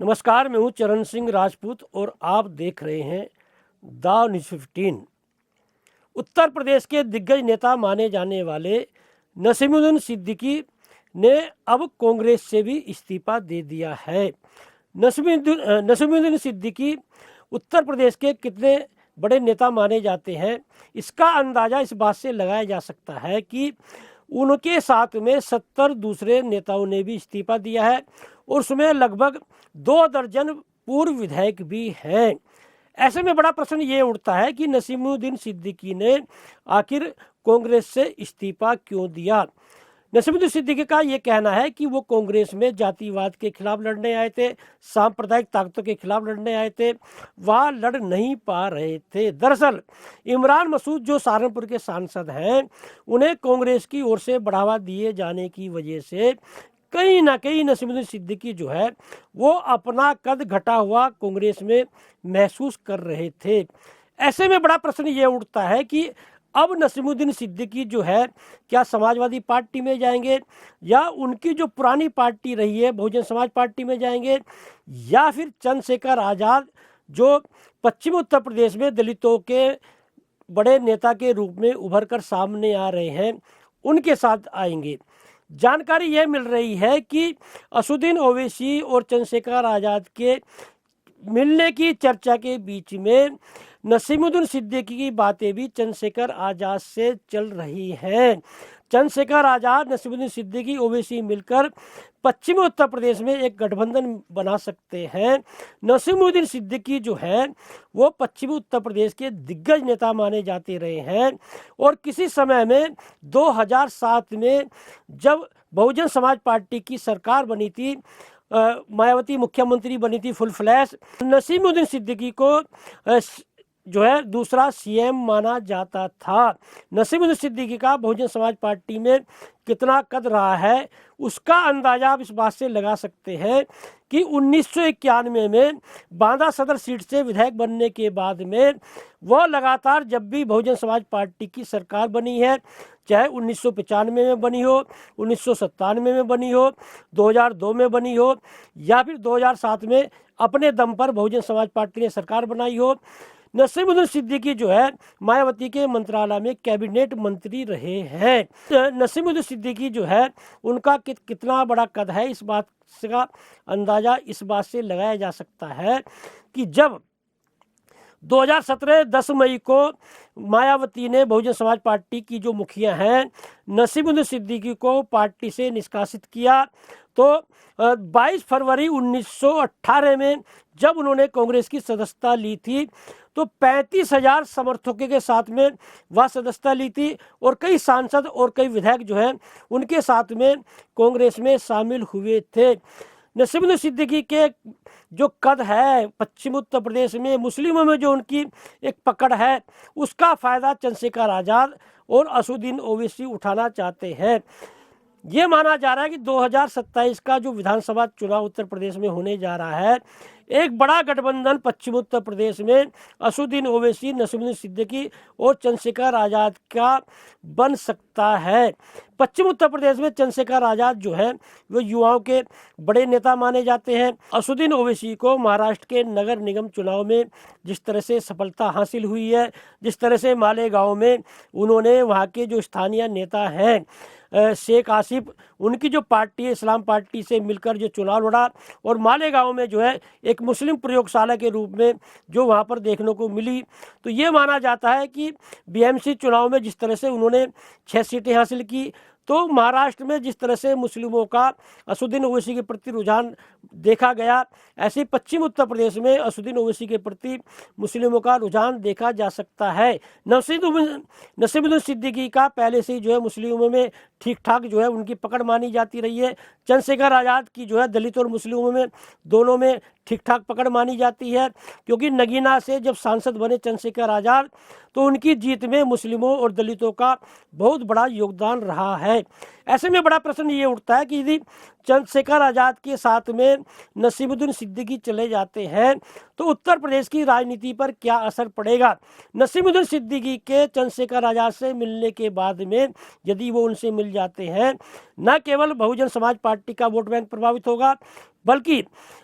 नमस्कार, मैं हूं चरण सिंह राजपूत और आप देख रहे हैं द न्यूज़ 15। उत्तर प्रदेश के दिग्गज नेता माने जाने वाले नसीमुद्दीन सिद्दीकी ने अब कांग्रेस से भी इस्तीफा दे दिया है। नसीमुद्दीन सिद्दीकी उत्तर प्रदेश के कितने बड़े नेता माने जाते हैं, इसका अंदाज़ा इस बात से लगाया जा सकता है कि उनके साथ में 70 दूसरे नेताओं ने भी इस्तीफा दिया है और उसमें लगभग 2 दर्जन पूर्व विधायक भी हैं। ऐसे में बड़ा प्रश्न ये उठता है कि नसीमुद्दीन सिद्दीकी ने आखिर कांग्रेस से इस्तीफा क्यों दिया। नसीमुद्दीन सिद्दीकी का ये कहना है कि वो कांग्रेस में जातिवाद के खिलाफ लड़ने आए थे, सांप्रदायिक ताकतों के खिलाफ लड़ने आए थे, वहाँ लड़ नहीं पा रहे थे। दरअसल इमरान मसूद जो सहारनपुर के सांसद हैं, उन्हें कांग्रेस की ओर से बढ़ावा दिए जाने की वजह से कहीं ना कहीं नसीमुद्दीन सिद्दीकी जो है वो अपना कद घटा हुआ कांग्रेस में महसूस कर रहे थे। ऐसे में बड़ा प्रश्न ये उठता है कि अब नसीमुद्दीन सिद्दीकी जो है क्या समाजवादी पार्टी में जाएंगे या उनकी जो पुरानी पार्टी रही है बहुजन समाज पार्टी में जाएंगे, या फिर चंद्रशेखर आज़ाद जो पश्चिमी उत्तर प्रदेश में दलितों के बड़े नेता के रूप में उभर कर सामने आ रहे हैं, उनके साथ आएंगे। जानकारी यह मिल रही है कि असदुद्दीन ओवैसी और चंद्रशेखर आज़ाद के मिलने की चर्चा के बीच में नसीमुद्दीन सिद्दीकी की बातें भी चंद्रशेखर आज़ाद से चल रही हैं। चंद्रशेखर आज़ाद, नसीमुद्दीन सिद्दीकी, ओवैसी मिलकर पश्चिमी उत्तर प्रदेश में एक गठबंधन बना सकते हैं। नसीमुद्दीन सिद्दीकी जो है वो पश्चिमी उत्तर प्रदेश के दिग्गज नेता माने जाते रहे हैं और किसी समय में 2007 में जब बहुजन समाज पार्टी की सरकार बनी थी, मायावती मुख्यमंत्री बनी थी फुल फ्लैश, नसीमुद्दीन सिद्दीकी को जो है दूसरा सीएम माना जाता था। नसीमुद्दीन सिद्दीकी का बहुजन समाज पार्टी में कितना कद रहा है उसका अंदाजा आप इस बात से लगा सकते हैं कि 1991 में बांदा सदर सीट से विधायक बनने के बाद में वो लगातार जब भी बहुजन समाज पार्टी की सरकार बनी है, चाहे 1995 में बनी हो, 1997 में बनी हो, 2002 में बनी हो या फिर 2007 में अपने दम पर बहुजन समाज पार्टी ने सरकार बनाई हो, नसीमुद्दीन सिद्दीकी जो है मायावती के मंत्रालय में कैबिनेट मंत्री रहे हैं। नसीमुद्दीन सिद्दीकी जो है उनका कितना बड़ा कद है, इस बात का अंदाजा इस बात से लगाया जा सकता है कि जब 2017 10 मई को मायावती ने बहुजन समाज पार्टी की जो मुखिया हैं नसीमुद्दीन सिद्दीकी को पार्टी से निष्कासित किया, तो 22 फरवरी 1918 में जब उन्होंने कांग्रेस की सदस्यता ली थी तो 35,000 समर्थकों के साथ में वह सदस्यता ली थी और कई सांसद और कई विधायक जो हैं उनके साथ में कांग्रेस में शामिल हुए थे। नसीमुद्दीन सिद्दीकी के जो कद है पश्चिम उत्तर प्रदेश में मुस्लिमों में जो उनकी एक पकड़ है उसका फ़ायदा चंद्रशेखर आज़ाद और असदुद्दीन ओवैसी उठाना चाहते हैं। ये माना जा रहा है कि 2027 का जो विधानसभा चुनाव उत्तर प्रदेश में होने जा रहा है, एक बड़ा गठबंधन पश्चिम उत्तर प्रदेश में असदुद्दीन ओवैसी, नसीमुद्दीन सिद्दीकी और चंद्रशेखर आज़ाद का बन सकता है। पश्चिम उत्तर प्रदेश में चंद्रशेखर आज़ाद जो है वो युवाओं के बड़े नेता माने जाते हैं। असदुद्दीन ओवैसी को महाराष्ट्र के नगर निगम चुनाव में जिस तरह से सफलता हासिल हुई है, जिस तरह से मालेगांव में उन्होंने वहाँ के जो स्थानीय नेता हैं शेख आसिफ, उनकी जो पार्टी है इस्लाम पार्टी से मिलकर जो चुनाव लड़ा और मालेगांव में जो है एक मुस्लिम प्रयोगशाला के रूप में जो वहाँ पर देखने को मिली, तो ये माना जाता है कि बीएमसी चुनाव में जिस तरह से उन्होंने 6 सीटें हासिल की, तो महाराष्ट्र में जिस तरह से मुस्लिमों का असदुद्दीन ओवैसी के प्रति रुझान देखा गया, ऐसे पश्चिम उत्तर प्रदेश में असदुद्दीन ओवैसी के प्रति मुस्लिमों का रुझान देखा जा सकता है। नसीमुद्दीन सिद्दीकी का पहले से ही जो है मुस्लिमों में ठीक ठाक जो है उनकी पकड़ मानी जाती रही है। चंद्रशेखर आज़ाद की जो है दलित और मुस्लिमों में दोनों में ठीक ठाक पकड़ मानी जाती है, क्योंकि नगीना से जब सांसद बने चंद्रशेखर आज़ाद तो उनकी जीत में मुस्लिमों और दलितों का बहुत बड़ा योगदान रहा है। ऐसे में बड़ा प्रश्न ये उठता है कि यदि चंद्रशेखर आज़ाद के साथ में नसीमुद्दीन सिद्दीकी चले जाते हैं तो उत्तर प्रदेश की राजनीति पर क्या असर पड़ेगा। नसीमुद्दीन सिद्दीकी के चंद्रशेखर आज़ाद से मिलने के बाद में यदि वो उनसे मिल जाते हैं, न केवल बहुजन समाज पार्टी का वोट बैंक प्रभावित होगा, बल्कि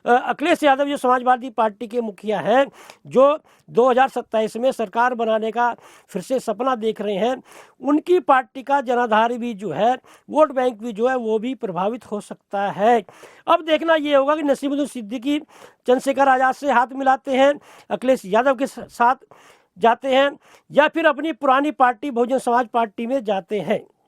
अखिलेश यादव जो समाजवादी पार्टी के मुखिया हैं, जो 2027 में सरकार बनाने का फिर से सपना देख रहे हैं, उनकी पार्टी का जनाधार भी जो है, वोट बैंक भी जो है, वो भी प्रभावित हो सकता है। अब देखना ये होगा कि नसीमुद्दीन सिद्दीकी चंद्रशेखर आज़ाद से हाथ मिलाते हैं, अखिलेश यादव के साथ जाते हैं, या फिर अपनी पुरानी पार्टी बहुजन समाज पार्टी में जाते हैं।